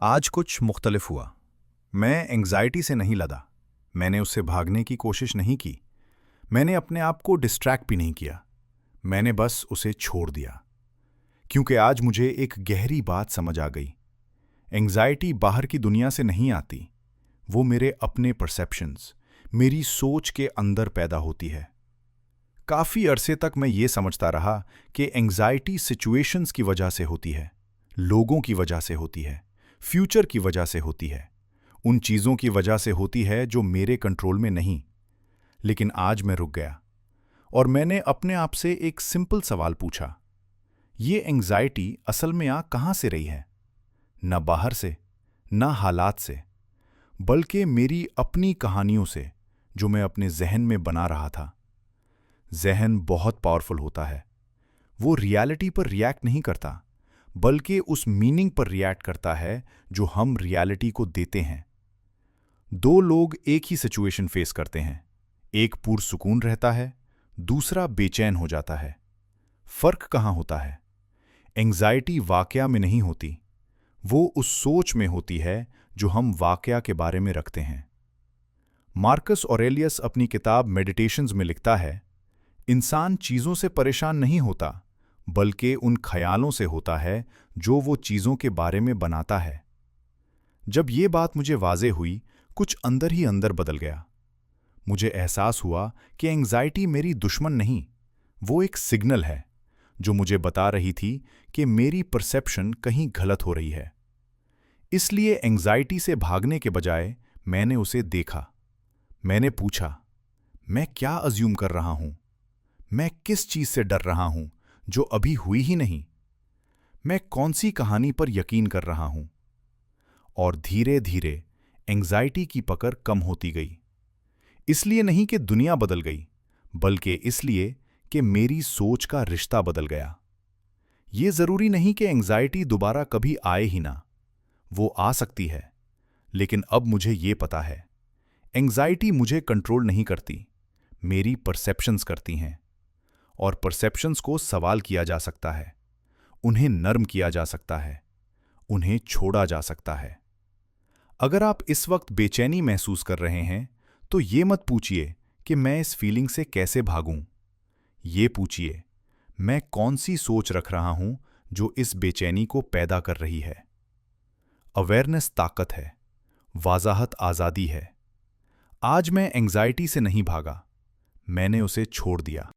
आज कुछ मुख्तलिफ हुआ। मैं एंग्जाइटी से नहीं लदा। मैंने उससे भागने की कोशिश नहीं की। मैंने अपने आप को डिस्ट्रैक्ट भी नहीं किया। मैंने बस उसे छोड़ दिया। क्योंकि आज मुझे एक गहरी बात समझ आ गई। एंग्जाइटी बाहर की दुनिया से नहीं आती। वो मेरे अपने परसेप्शंस, मेरी सोच के अंदर पैदा होती है। काफ़ी अरसे तक मैं ये समझता रहा कि एंग्जाइटी सिचुएशंस की वजह से होती है, लोगों की वजह से होती है, फ्यूचर की वजह से होती है, उन चीज़ों की वजह से होती है जो मेरे कंट्रोल में नहीं। लेकिन आज मैं रुक गया और मैंने अपने आप से एक सिंपल सवाल पूछा। ये एंग्जाइटी असल में आ कहाँ से रही है? न बाहर से, न हालात से, बल्कि मेरी अपनी कहानियों से जो मैं अपने जहन में बना रहा था। जहन बहुत पावरफुल होता है। वो रियलिटी पर रिएक्ट नहीं करता, बल्कि उस मीनिंग पर रिएक्ट करता है जो हम रियलिटी को देते हैं। दो लोग एक ही सिचुएशन फेस करते हैं। एक पुरसुकून रहता है, दूसरा बेचैन हो जाता है। फर्क कहाँ होता है? एंग्जाइटी वाकया में नहीं होती, वो उस सोच में होती है जो हम वाकया के बारे में रखते हैं। मार्कस ऑरेलियस अपनी किताब मेडिटेशंस में लिखता है, इंसान चीज़ों से परेशान नहीं होता, बल्कि उन ख्यालों से होता है जो वो चीज़ों के बारे में बनाता है। जब ये बात मुझे वाज़े हुई, कुछ अंदर ही अंदर बदल गया। मुझे एहसास हुआ कि एंग्जाइटी मेरी दुश्मन नहीं, वो एक सिग्नल है जो मुझे बता रही थी कि मेरी परसेप्शन कहीं गलत हो रही है। इसलिए एंग्जाइटी से भागने के बजाय मैंने उसे देखा। मैंने पूछा, मैं क्या अज्यूम कर रहा हूं? मैं किस चीज से डर रहा हूं जो अभी हुई ही नहीं? मैं कौन सी कहानी पर यकीन कर रहा हूं? और धीरे धीरे एंग्जाइटी की पकड़ कम होती गई। इसलिए नहीं कि दुनिया बदल गई, बल्कि इसलिए कि मेरी सोच का रिश्ता बदल गया। ये जरूरी नहीं कि एंग्जाइटी दोबारा कभी आए ही ना, वो आ सकती है। लेकिन अब मुझे ये पता है, एंग्जाइटी मुझे कंट्रोल नहीं करती, मेरी परसेप्शंस करती हैं। और परसेप्शंस को सवाल किया जा सकता है, उन्हें नर्म किया जा सकता है, उन्हें छोड़ा जा सकता है। अगर आप इस वक्त बेचैनी महसूस कर रहे हैं, तो ये मत पूछिए कि मैं इस फीलिंग से कैसे भागूं। ये पूछिए, मैं कौन सी सोच रख रहा हूं जो इस बेचैनी को पैदा कर रही है। अवेयरनेस ताकत है, वाजाहत आज़ादी है। आज मैं एंग्जाइटी से नहीं भागा, मैंने उसे छोड़ दिया।